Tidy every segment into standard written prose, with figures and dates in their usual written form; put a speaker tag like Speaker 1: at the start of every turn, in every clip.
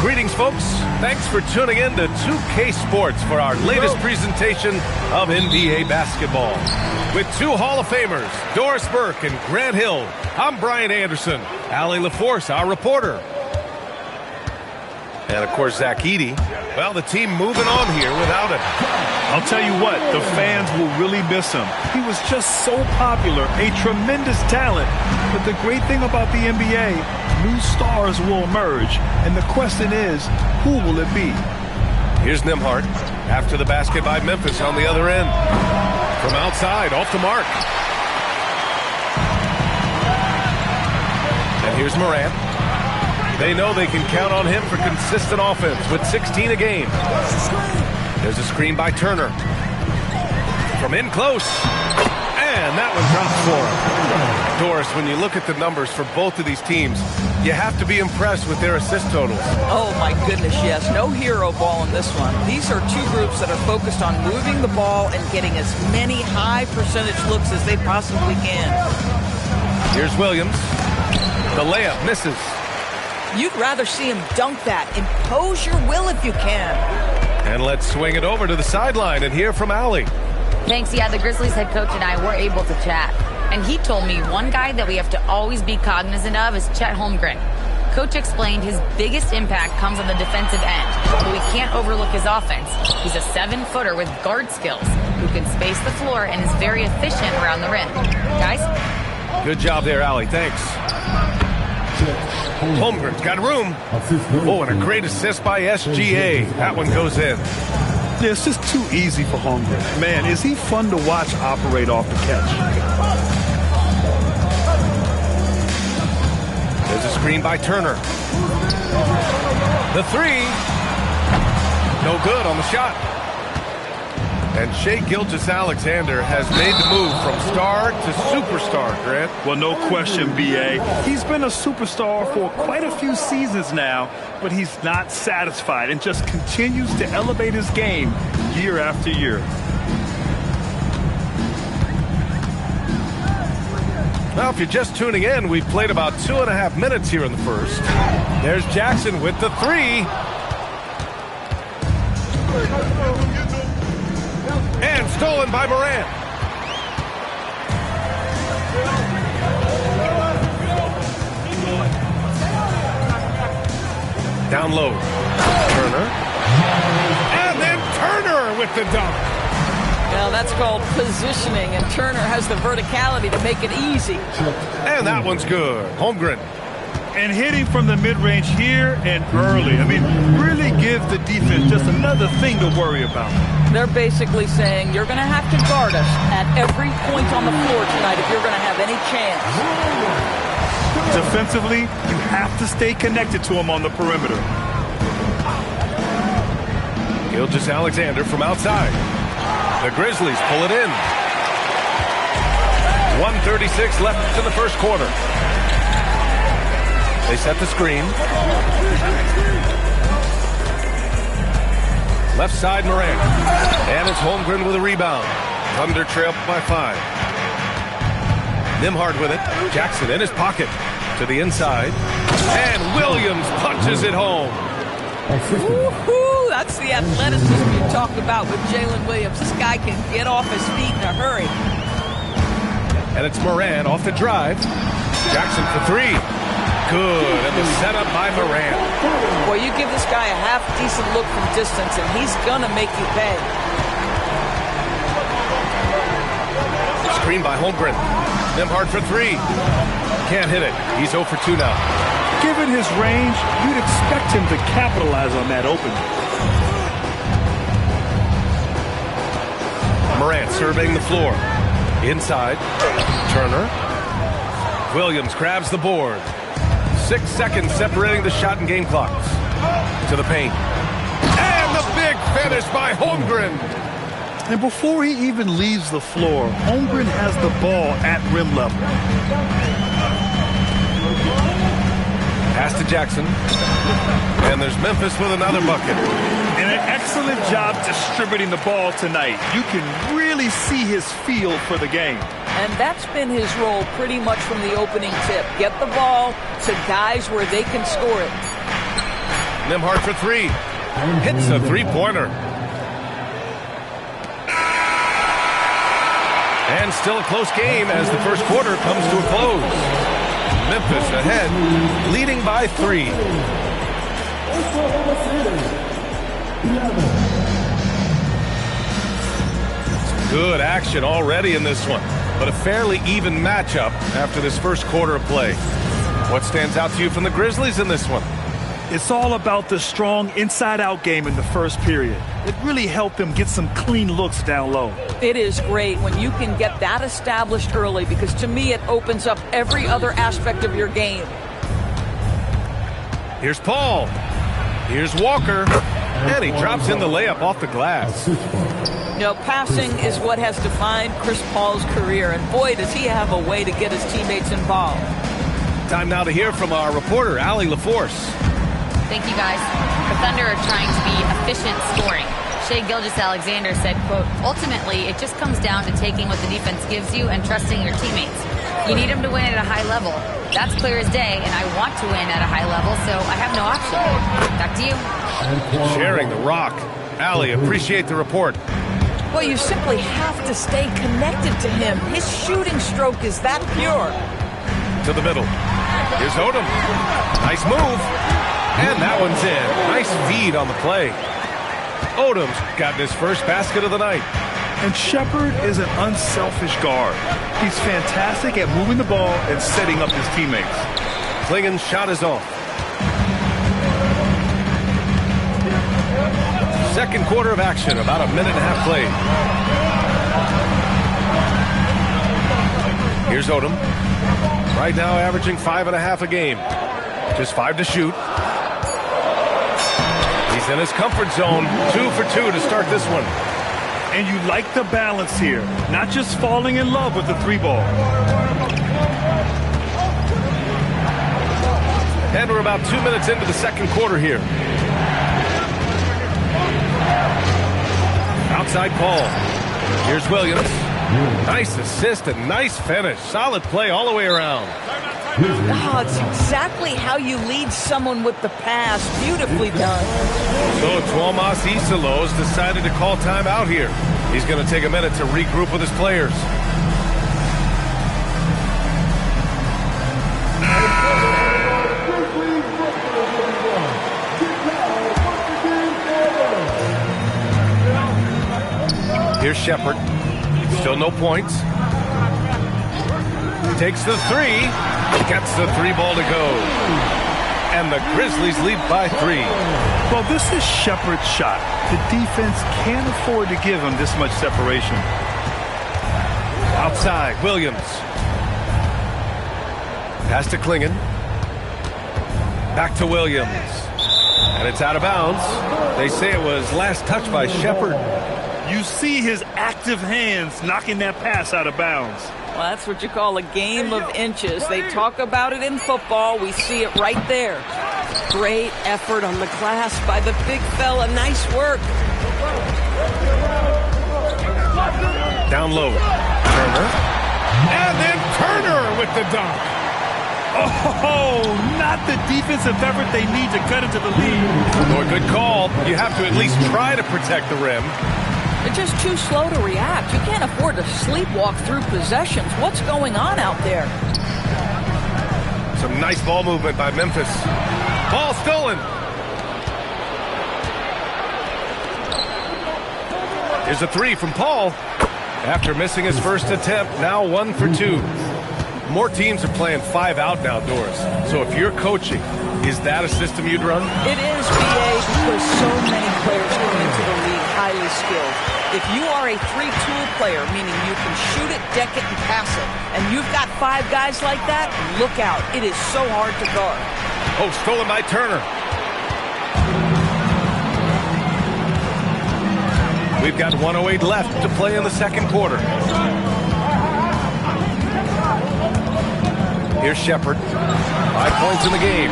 Speaker 1: Greetings, folks. Thanks for tuning in to 2K Sports for our latest presentation of NBA basketball. With two Hall of Famers, Doris Burke and Grant Hill, I'm Brian Anderson. Allie LaForce, our reporter. And, of course, Zach Edey. Well, the team moving on here without him.
Speaker 2: I'll tell you what, the fans will really miss him. He was just so popular, a tremendous talent. But the great thing about the NBA, new stars will emerge. And the question is, who will it be?
Speaker 1: Here's Nembhard after the basket by Memphis on the other end. From outside, off the mark. And here's Morant. They know they can count on him for consistent offense with 16 a game. There's a screen by Turner. From in close. And that one drops for him. Doris, when you look at the numbers for both of these teams, you have to be impressed with their assist totals.
Speaker 3: Oh, my goodness, yes. No hero ball in this one. These are two groups that are focused on moving the ball and getting as many high percentage looks as they possibly can.
Speaker 1: Here's Williams. The layup misses.
Speaker 3: You'd rather see him dunk that. Impose your will if you can.
Speaker 1: And let's swing it over to the sideline and hear from Allie.
Speaker 4: Thanks. Yeah, the Grizzlies head coach and I were able to chat. And he told me one guy that we have to always be cognizant of is Chet Holmgren. Coach explained his biggest impact comes on the defensive end, but we can't overlook his offense. He's a 7-footer with guard skills who can space the floor and is very efficient around the rim. Guys?
Speaker 1: Good job there, Allie. Thanks. Holmgren's got room. Oh, and a great assist by SGA. That one goes in.
Speaker 2: Yeah, it's just too easy for Holmgren. Man, is he fun to watch operate off the catch.
Speaker 1: There's a screen by Turner. The three. No good on the shot. And Shai Gilgeous-Alexander has made the move from star to superstar, Grant.
Speaker 2: Well, no question, B.A. He's been a superstar for quite a few seasons now, but he's not satisfied and just continues to elevate his game year after year.
Speaker 1: Well, if you're just tuning in, we've played about 2.5 minutes here in the first. There's Jackson with the three. And stolen by Morant. Down low. Turner. And then Turner with the dunk.
Speaker 3: Now that's called positioning, and Turner has the verticality to make it easy.
Speaker 1: And that one's good. Holmgren.
Speaker 2: And hitting from the mid-range here and early. I mean, really give the defense just another thing to worry about.
Speaker 3: They're basically saying you're going to have to guard us at every point on the floor tonight if you're going to have any chance.
Speaker 2: Defensively, you have to stay connected to him on the perimeter.
Speaker 1: Gilgeous-Alexander from outside. The Grizzlies pull it in. 1:36 left in the first quarter. They set the screen. Left side, Morant. And it's Holmgren with a rebound. Thunder trail by 5. Nembhard with it. Jackson in his pocket. To the inside. And Williams punches it home.
Speaker 3: Woo-hoo! That's the athleticism you talked about with Jalen Williams. This guy can get off his feet in a hurry.
Speaker 1: And it's Morant off the drive. Jackson for 3. Good, and the setup by Morant.
Speaker 3: Boy, you give this guy a half-decent look from distance, and he's going to make you pay.
Speaker 1: Screen by Holmgren. Nembhard for 3. Can't hit it. He's 0 for 2 now.
Speaker 2: Given his range, you'd expect him to capitalize on that opening.
Speaker 1: Morant surveying the floor. Inside. Turner. Williams grabs the board. 6 seconds separating the shot and game clocks. To the paint. And the big finish by Holmgren.
Speaker 2: And before he even leaves the floor, Holmgren has the ball at rim level.
Speaker 1: Pass to Jackson. And there's Memphis with another bucket.
Speaker 2: And an excellent job distributing the ball tonight. You can really see his feel for the game.
Speaker 3: And that's been his role pretty much from the opening tip. Get the ball to guys where they can score it.
Speaker 1: Nembhard for three. Hits a three-pointer. And still a close game as the first quarter comes to a close. Memphis ahead, leading by 3. Good action already in this one, but a fairly even matchup after this first quarter of play. What stands out to you from the Grizzlies in this one?
Speaker 2: It's all about the strong inside-out game in the first period. It really helped them get some clean looks down low.
Speaker 3: It is great when you can get that established early, because to me it opens up every other aspect of your game.
Speaker 1: Here's Paul. Here's Walker. And he drops in the layup off the glass.
Speaker 3: You know, passing is what has defined Chris Paul's career, and boy, does he have a way to get his teammates involved.
Speaker 1: Time now to hear from our reporter, Allie LaForce.
Speaker 4: Thank you, guys. The Thunder are trying to be efficient scoring. Shai Gilgeous-Alexander said, quote, ultimately, it just comes down to taking what the defense gives you and trusting your teammates. You need them to win at a high level. That's clear as day, and I want to win at a high level, so I have no option. Back to you.
Speaker 1: Sharing the rock. Allie, appreciate the report.
Speaker 3: Well, you simply have to stay connected to him. His shooting stroke is that pure.
Speaker 1: To the middle. Here's Odom. Nice move. And that one's in. Nice feed on the play. Odom's gotten his first basket of the night.
Speaker 2: And Shepherd is an unselfish guard. He's fantastic at moving the ball and setting up his teammates.
Speaker 1: Klingen's shot is off. Second quarter of action, about a minute and a half played. Here's Odom. Right now averaging 5.5 a game. Just 5 to shoot. He's in his comfort zone. 2 for 2 to start this one.
Speaker 2: And you like the balance here. Not just falling in love with the 3-ball.
Speaker 1: And we're about 2 minutes into the second quarter here. Outside Paul. Here's Williams. Nice assist and nice finish. Solid play all the way around.
Speaker 3: Oh, it's exactly how you lead someone with the pass. Beautifully done.
Speaker 1: So Tuomas Isalos decided to call timeout here. He's going to take a minute to regroup with his players. Here's Shepherd. Still no points. Takes the 3. Gets the 3-ball to go. And the Grizzlies lead by 3.
Speaker 2: Well, this is Shepherd's shot. The defense can't afford to give him this much separation.
Speaker 1: Outside, Williams. Pass to Klingen. Back to Williams. And it's out of bounds. They say it was last touched by Shepherd.
Speaker 2: You see his active hands knocking that pass out of bounds.
Speaker 3: Well, that's what you call a game of inches. They talk about it in football. We see it right there. Great effort on the glass by the big fella. Nice work.
Speaker 1: Down low. Turner. And then Turner with the dunk.
Speaker 2: Oh, not the defensive effort they need to cut into the lead.
Speaker 1: Boy, good call. You have to at least try to protect the rim.
Speaker 3: They're just too slow to react. You can't afford to sleepwalk through possessions. What's going on out there?
Speaker 1: Some nice ball movement by Memphis. Ball stolen. Here's a 3 from Paul. After missing his first attempt, now 1 for 2. More teams are playing 5 out now, Doris. So if you're coaching, is that a system you'd run?
Speaker 3: It is, BA, because so many players come into the league highly skilled. If you are a 3-tool player, meaning you can shoot it, deck it, and pass it, and you've got 5 guys like that, look out. It is so hard to guard.
Speaker 1: Oh, stolen by Turner. We've got 1:08 left to play in the second quarter. Here's Shepherd. 5 points in the game.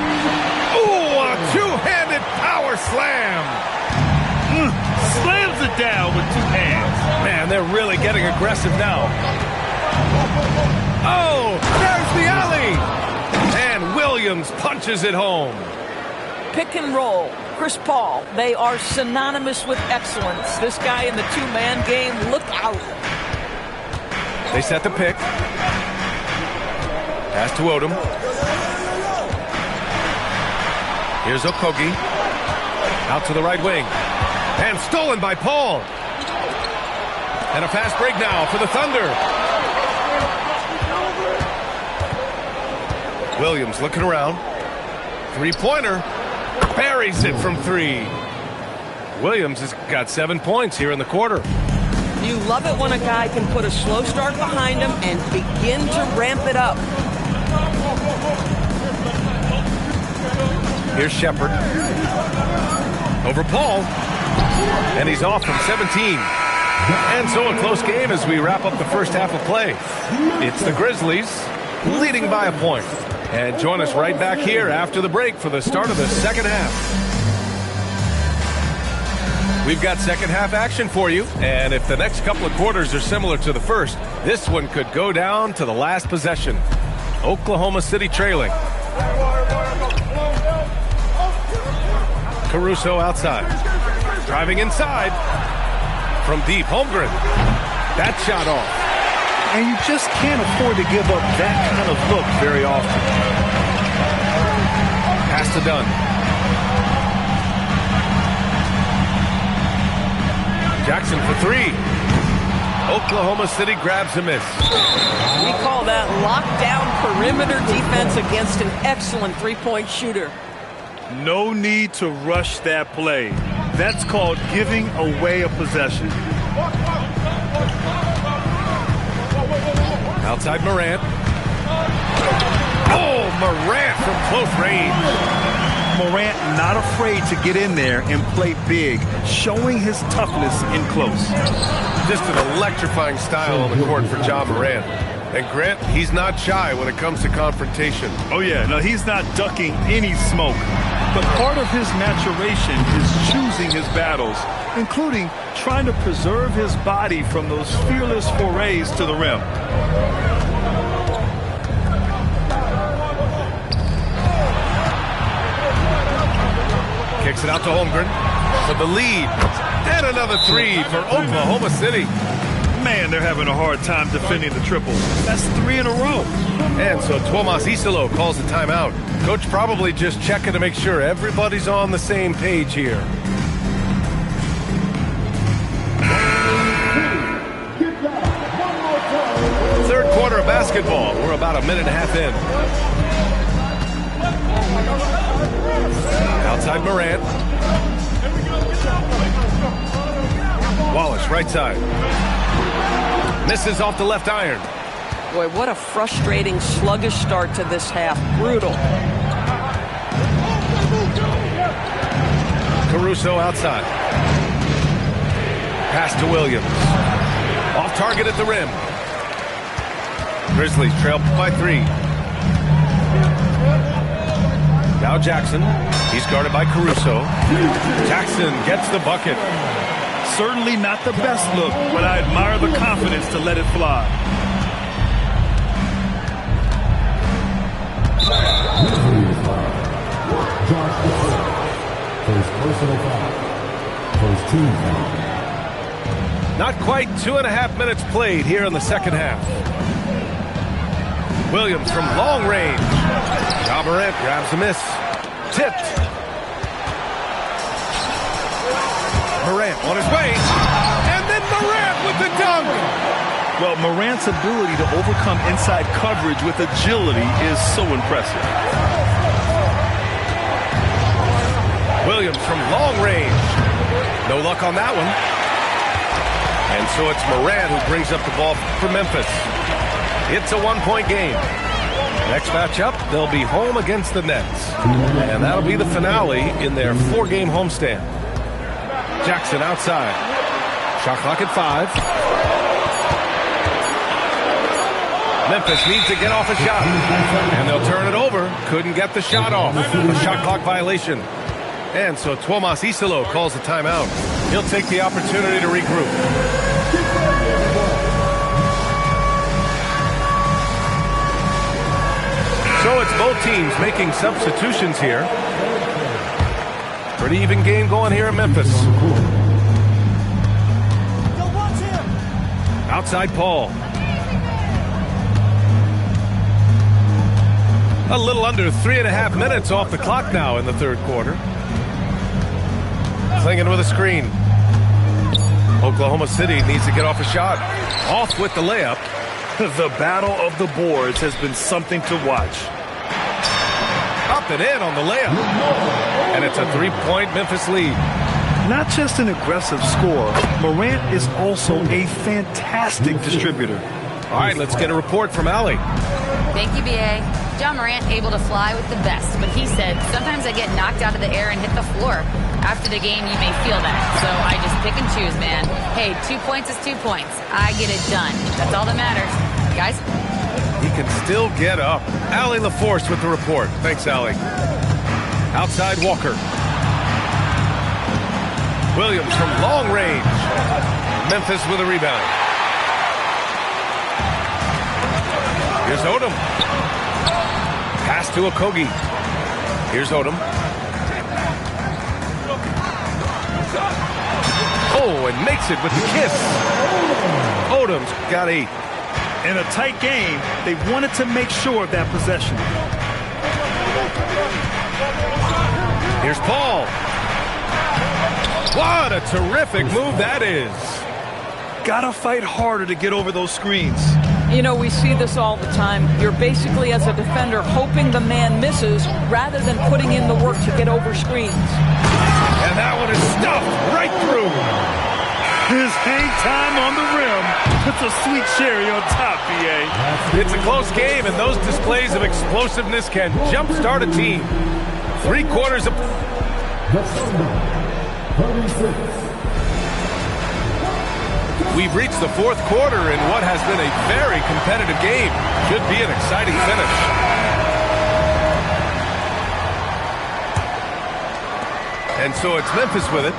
Speaker 1: Ooh, a two-handed power slam.
Speaker 2: Slams it down with 2 hands.
Speaker 1: Man, they're really getting aggressive now. Oh, there's the alley. And Williams punches it home.
Speaker 3: Pick and roll. Chris Paul. They are synonymous with excellence. This guy in the two-man game, look out.
Speaker 1: They set the pick. Pass to Odom. Here's Okogie. Out to the right wing. And stolen by Paul. And a fast break now for the Thunder. Williams looking around. Three-pointer. Buries it from three. Williams has got 7 points here in the quarter.
Speaker 3: You love it when a guy can put a slow start behind him and begin to ramp it up.
Speaker 1: Here's Shepard. Over Paul. And he's off from 17. And so a close game as we wrap up the first half of play. It's the Grizzlies leading by a point. And join us right back here after the break for the start of the second half. We've got second half action for you. And if the next couple of quarters are similar to the first, this one could go down to the last possession. Oklahoma City trailing. Caruso outside. Driving inside. From deep, Holmgren. That shot off.
Speaker 2: And you just can't afford to give up that kind of look very often.
Speaker 1: Pass to Dunn. Jackson for three. Oklahoma City grabs a miss.
Speaker 3: We call that lockdown perimeter defense against an excellent three-point shooter.
Speaker 2: No need to rush that play. That's called giving away a possession.
Speaker 1: Outside Morant. Oh, Morant from close range.
Speaker 2: Morant not afraid to get in there and play big, showing his toughness in close.
Speaker 1: Just an electrifying style on the court for Ja Morant. And Grant, he's not shy when it comes to confrontation.
Speaker 2: Oh yeah, no, he's not ducking any smoke. But part of his maturation is choosing his battles, including trying to preserve his body from those fearless forays to the rim.
Speaker 1: Kicks it out to Holmgren for the lead. And another three for Oklahoma City.
Speaker 2: Man, they're having a hard time defending the triple. That's 3 in a row.
Speaker 1: And so Tomas Isolo calls the timeout. Coach probably just checking to make sure everybody's on the same page here. Third quarter of basketball. We're about a minute and a half in. Outside Morant. Wallace, right side. Misses off the left iron.
Speaker 3: Boy, what a frustrating, sluggish start to this half. Brutal.
Speaker 1: Caruso outside. Pass to Williams. Off target at the rim. Grizzlies trail by 3. Now Jackson. He's guarded by Caruso. Jackson gets the bucket.
Speaker 2: Certainly not the best look, but I admire the confidence to let it fly.
Speaker 1: Not quite 2.5 minutes played here in the second half. Williams from long range. Ja Morant grabs a miss. Tipped. Morant on his way. And then Morant with the dunk.
Speaker 2: Well, Morant's ability to overcome inside coverage with agility is so impressive.
Speaker 1: Williams from long range. No luck on that one. And so it's Morant who brings up the ball for Memphis. It's a 1-point game. Next matchup, they'll be home against the Nets. And that'll be the finale in their 4-game homestand. Jackson outside. Shot clock at 5. Memphis needs to get off a shot. And they'll turn it over. Couldn't get the shot off. A shot clock violation. And so Tomas Isolo calls the timeout. He'll take the opportunity to regroup. So it's both teams making substitutions here. Pretty even game going here in Memphis. Outside Paul. A little under 3.5 minutes off the clock now in the third quarter. Clinging with a screen. Oklahoma City needs to get off a shot. Off with the layup.
Speaker 2: The battle of the boards has been something to watch.
Speaker 1: Up and in on the layup. And it's a 3-point Memphis lead.
Speaker 2: Not just an aggressive scorer, Morant is also a fantastic distributor.
Speaker 1: All right, let's get a report from Allie.
Speaker 4: Thank you, B.A. John Morant able to fly with the best, but he said, sometimes I get knocked out of the air and hit the floor. After the game, you may feel that, so I just pick and choose, man. Hey, 2 points is 2 points. I get it done. That's all that matters. Guys?
Speaker 1: He can still get up. Allie LaForce with the report. Thanks, Allie. Outside Walker. Williams from long range. Memphis with a rebound. Here's Odom. Pass to Okogie. Here's Odom. Oh, and makes it with the kiss. Odom's got 8.
Speaker 2: In a tight game, they wanted to make sure of that possession.
Speaker 1: Here's Paul. What a terrific move that is.
Speaker 2: Gotta fight harder to get over those screens.
Speaker 3: You know, we see this all the time. You're basically, as a defender, hoping the man misses rather than putting in the work to get over screens.
Speaker 1: And that one is stuffed right through.
Speaker 2: His hang time on the rim puts a sweet cherry on top, B.A.
Speaker 1: It's a close game, and those displays of explosiveness can jumpstart a team. 3 quarters of... We've reached the 4th quarter in what has been a very competitive game. Should be an exciting finish. And so it's Memphis with it.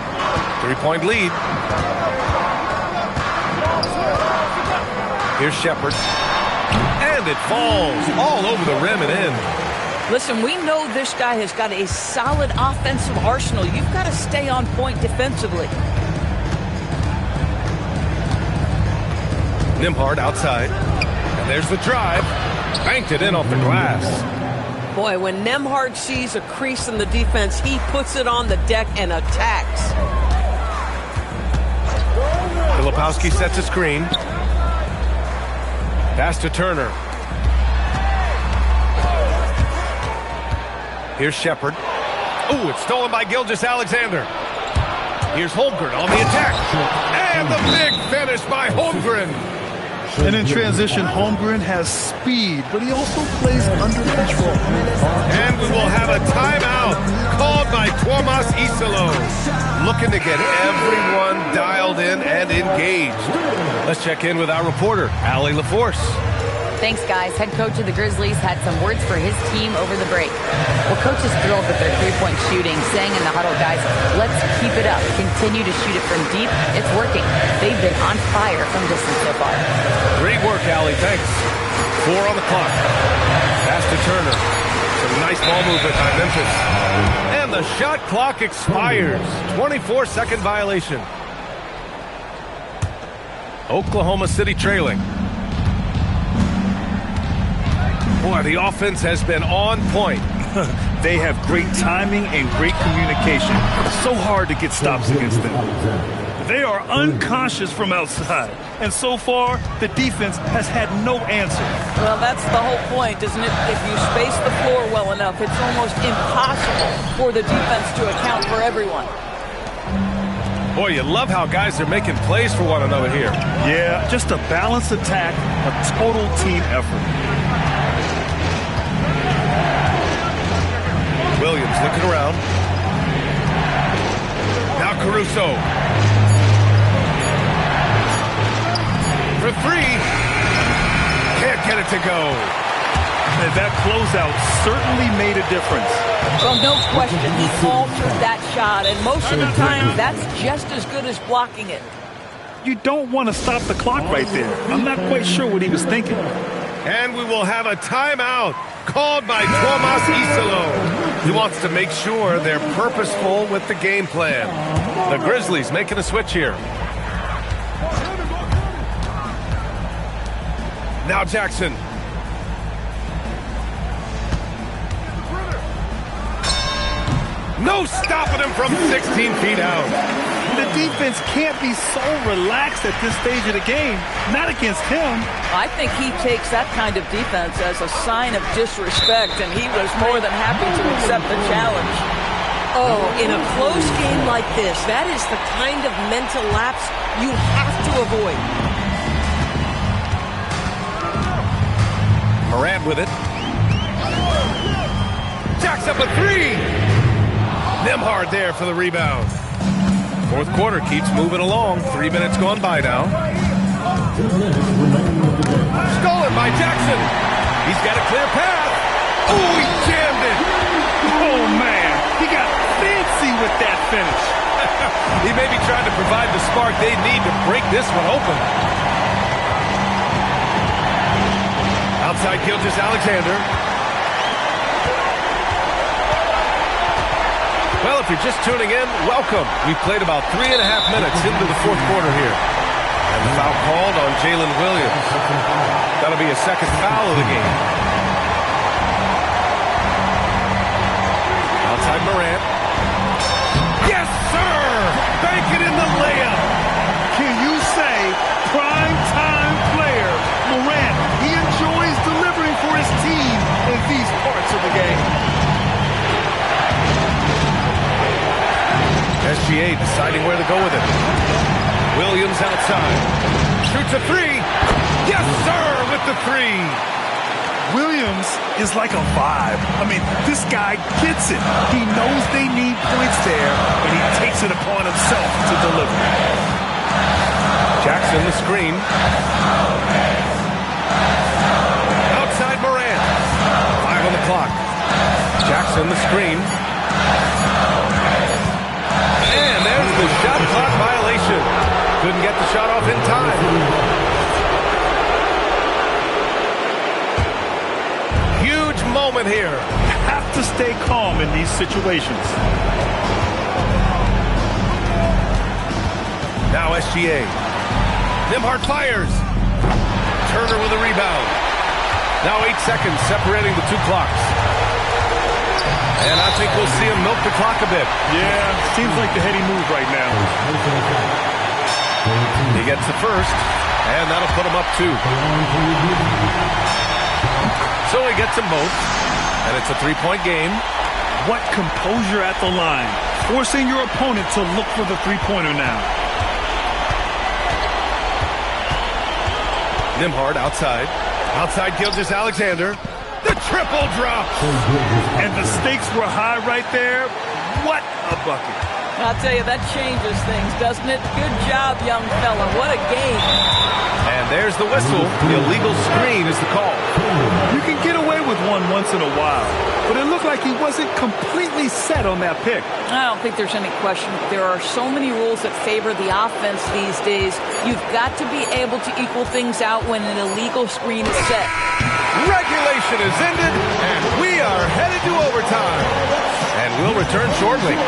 Speaker 1: 3-point lead. Here's Shepherd. And it falls all over the rim and in.
Speaker 3: Listen, we know this guy has got a solid offensive arsenal. You've got to stay on point defensively.
Speaker 1: Nembhard outside. And there's the drive. Banked it in off the glass.
Speaker 5: Boy, when Nembhard sees a crease in the defense, he puts it on the deck and attacks.
Speaker 1: Filipowski sets a screen. Pass to Turner. Here's Shepherd. Ooh, it's stolen by Gilgeous-Alexander. Here's Holmgren on the attack. And the big finish by Holmgren.
Speaker 2: And in transition, Holmgren has speed, but he also plays under control.
Speaker 1: And we will have a timeout called by Tomas Isalo. Looking to get everyone dialed in and engaged. Let's check in with our reporter, Allie LaForce.
Speaker 4: Thanks, guys. Head coach of the Grizzlies had some words for his team over the break. Well, coach is thrilled with their 3-point shooting, saying in the huddle, guys, let's keep it up. Continue to shoot it from deep. It's working. They've been on fire from distance so far.
Speaker 1: Great work, Allie. Thanks. 4 on the clock. Pass to Turner. Some nice ball movement by Memphis. And the shot clock expires. 24-second violation. Oklahoma City trailing. Boy, the offense has been on point.
Speaker 2: They have great timing and great communication. So hard to get stops against them. They are unconscious from outside. And so far, the defense has had no answer.
Speaker 3: Well, that's the whole point, isn't it? If you space the floor well enough, it's almost impossible for the defense to account for everyone.
Speaker 1: Boy, you love how guys are making plays for one another here.
Speaker 2: Yeah, just a balanced attack, a total team effort.
Speaker 1: Williams looking around. Now Caruso. For 3. Can't get it to go.
Speaker 2: And that closeout certainly made a difference.
Speaker 3: Well, no question, he altered that shot, and most of the time, that's just as good as blocking it.
Speaker 2: You don't want to stop the clock right there. I'm not quite sure what he was thinking.
Speaker 1: And we will have a timeout called by Tomas Isalo. He wants to make sure they're purposeful with the game plan. The Grizzlies making a switch here. Now Jackson. No stopping him from 16 feet out.
Speaker 2: The defense can't be so relaxed at this stage of the game. Not against him.
Speaker 3: I think he takes that kind of defense as a sign of disrespect, and he was more than happy to accept the challenge.
Speaker 5: Oh, in a close game like this, that is the kind of mental lapse you have to avoid.
Speaker 1: Morant with it. Jacks up a three. Nembhard there for the rebound. Fourth quarter keeps moving along. 3 minutes gone by now. Stolen by Jackson. He's got a clear path. Oh, he jammed it.
Speaker 2: Oh, man. He got fancy with that finish.
Speaker 1: He may be trying to provide the spark they need to break this one open. Outside Gilgeous-Alexander. Well, if you're just tuning in, welcome. We've played about 3.5 minutes into the fourth quarter here. And the foul called on Jalen Williams. That'll be a second foul of the game. Outside Morant. Yes, sir! Bank it in the layup.
Speaker 2: Can you say prime time player Morant? He enjoys delivering for his team in these parts of the game.
Speaker 1: SGA deciding where to go with it. Williams outside. Shoots a three. Yes, sir, with the three.
Speaker 2: Williams is like a vibe. I mean, this guy gets it. He knows they need points there, and he takes it upon himself to deliver.
Speaker 1: Jackson the screen. Outside Morant. 5 on the clock. Jackson the screen. And there's the shot clock violation. Couldn't get the shot off in time. Huge moment here.
Speaker 2: Have to stay calm in these situations.
Speaker 1: Now SGA. Nembhard fires. Turner with a rebound. Now 8 seconds separating the two clocks. And I think we'll see him milk the clock a bit.
Speaker 2: Yeah, seems like the heady move right now.
Speaker 1: He gets the first, and that'll put him up 2. So he gets them both, and it's a 3-point game.
Speaker 2: What composure at the line, forcing your opponent to look for the three-pointer now.
Speaker 1: Nembhard outside. Outside Gilgeous-Alexander. The triple drop.
Speaker 2: And the stakes were high right there. What a bucket.
Speaker 3: I'll tell you, that changes things, doesn't it? Good job, young fella. What a game.
Speaker 1: And there's the whistle. The illegal screen is the call.
Speaker 2: You can get away with one once in a while, but it looked like he wasn't completely set on that pick.
Speaker 3: I don't think there's any question. There are so many rules that favor the offense these days. You've got to be able to equal things out when an illegal screen is set.
Speaker 1: Regulation is ended, and we are headed to overtime. And we'll return shortly.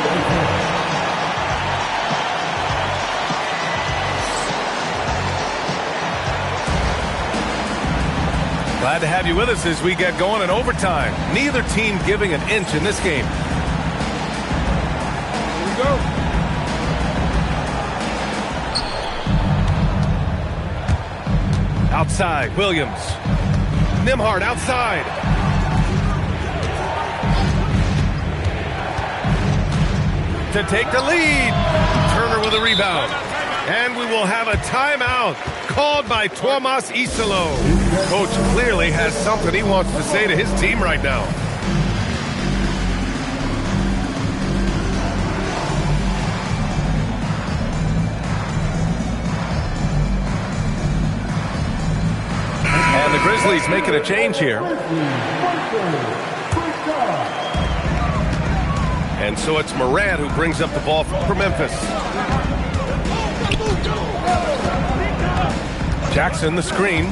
Speaker 1: Glad to have you with us as we get going in overtime. Neither team giving an inch in this game. Here we go. Outside, Williams. Nembhard outside. To take the lead. Turner with a rebound. And we will have a timeout called by Tomas Isalo. Coach clearly has something he wants to say to his team right now. And the Grizzlies making a change here. And so it's Morant who brings up the ball for Memphis. Jackson the screen.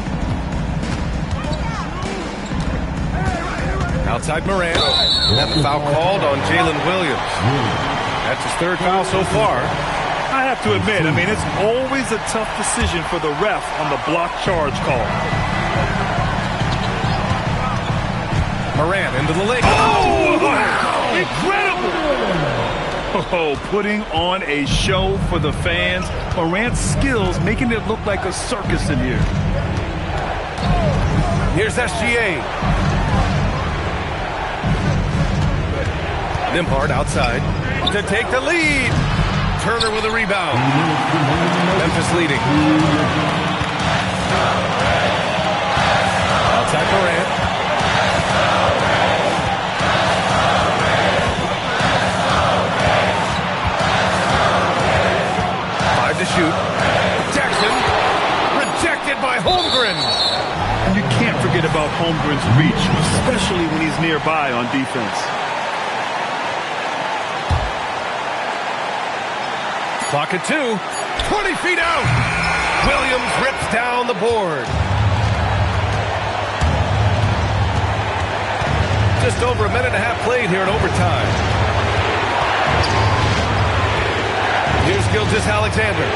Speaker 1: Outside Morant. And the foul called on Jalen Williams. That's his third foul so far.
Speaker 2: I have to admit, I mean, it's always a tough decision for the ref on the block charge call.
Speaker 1: Morant into the lane.
Speaker 2: Oh, wow. Incredible! Oh, putting on a show for the fans. Morant's skills making it look like a circus in here.
Speaker 1: Here's SGA. Nembhard outside to take the lead. Turner with a rebound. Memphis leading. Outside Morant. To shoot. Jackson rejected by Holmgren.
Speaker 2: And you can't forget about Holmgren's reach, especially when he's nearby on defense.
Speaker 1: Clock at 2. 20 feet out. Williams rips down the board. Just over a minute and a half played here in overtime. Here's Gilgeous-Alexander.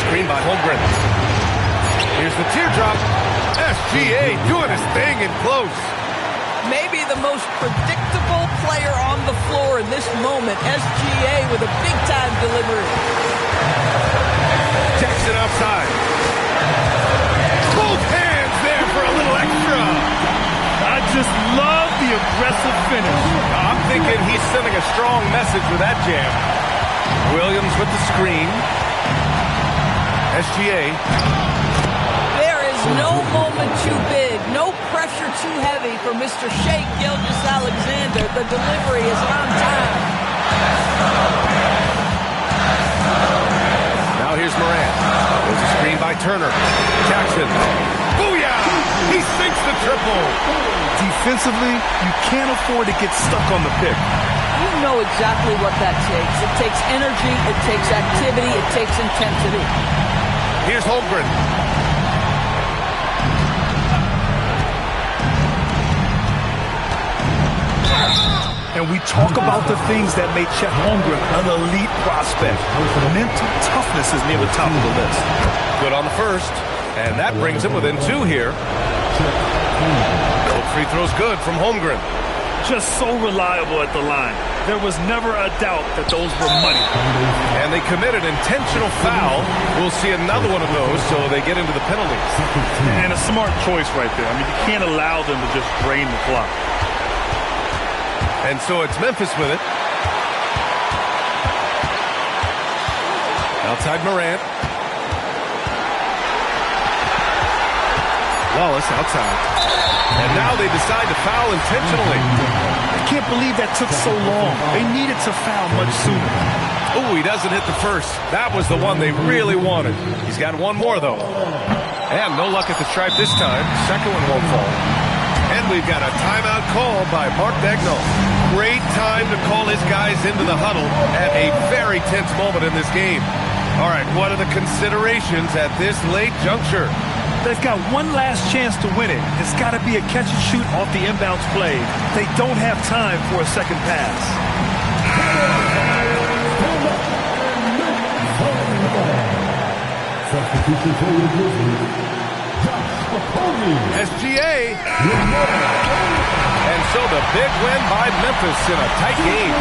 Speaker 1: Screen by Holmgren. Here's the teardrop. SGA doing his thing in close.
Speaker 3: Maybe the most predictable player on the floor in this moment. SGA with a big-time delivery.
Speaker 1: Jackson outside. Both hands there for a little extra.
Speaker 2: I just love the aggressive finish.
Speaker 1: I'm thinking he's sending a strong message with that jam. Williams with the screen. SGA.
Speaker 3: There is no moment too big, no pressure too heavy for Mr. Shai Gilgeous-Alexander. The delivery is on time.
Speaker 1: Now here's Morant. There's a screen by Turner. Jackson. Booyah! He sinks the triple.
Speaker 2: Defensively, you can't afford to get stuck on the pick.
Speaker 3: You know exactly what that takes. It takes energy, it takes activity, it takes intensity.
Speaker 1: Here's Holmgren.
Speaker 2: And we talk about the things that made Chet Holmgren an elite prospect. Mental toughness is near the top of the list.
Speaker 1: Good on the first. And that brings him within 2 here. Both free throws good from Holmgren.
Speaker 2: Just so reliable at the line. There was never a doubt that those were money.
Speaker 1: And they committed intentional foul. We'll see another one of those, so they get into the penalties.
Speaker 2: And a smart choice right there. I mean, you can't allow them to just drain the clock.
Speaker 1: And so it's Memphis with it. Outside Morant. Wallace outside. And now they decide to foul intentionally.
Speaker 2: I can't believe that took so long. They needed to foul much sooner.
Speaker 1: Oh, he doesn't hit the first. That was the one they really wanted. He's got one more, though. And no luck at the stripe this time. Second one won't fall. And we've got a timeout call by Mark Daigneault. Great time to call his guys into the huddle at a very tense moment in this game. All right, what are the considerations at this late juncture?
Speaker 2: They've got one last chance to win it. It's got to be a catch and shoot off the inbounds play. They don't have time for a second pass.
Speaker 1: SGA. And so the big win by Memphis in a tight game.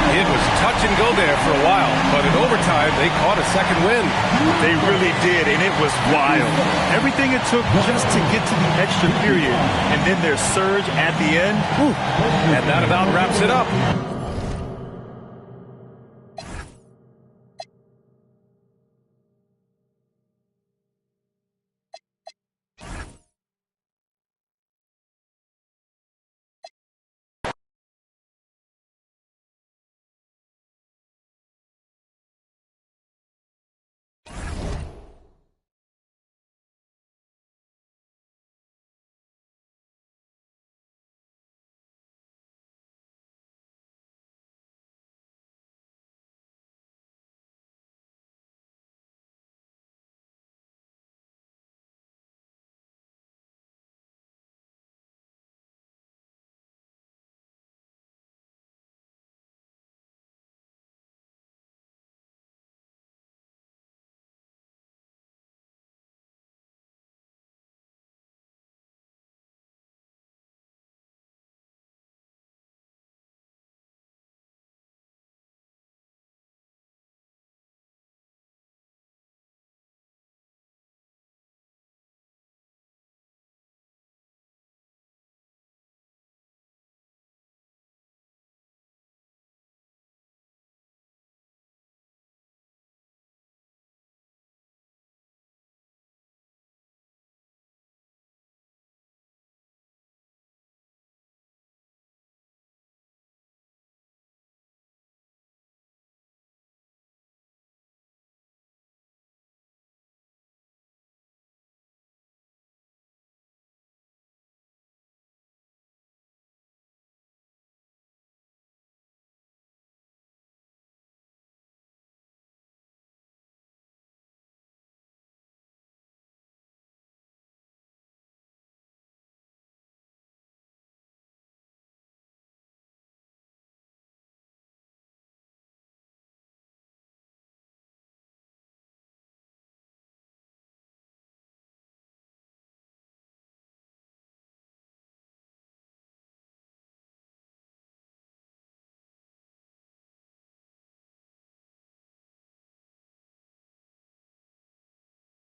Speaker 1: It was touch and go there for a while, but in overtime, they caught a second win.
Speaker 2: They really did, and it was wild. Everything it took just to get to the extra period, and then their surge at the end.
Speaker 1: And that about wraps it up.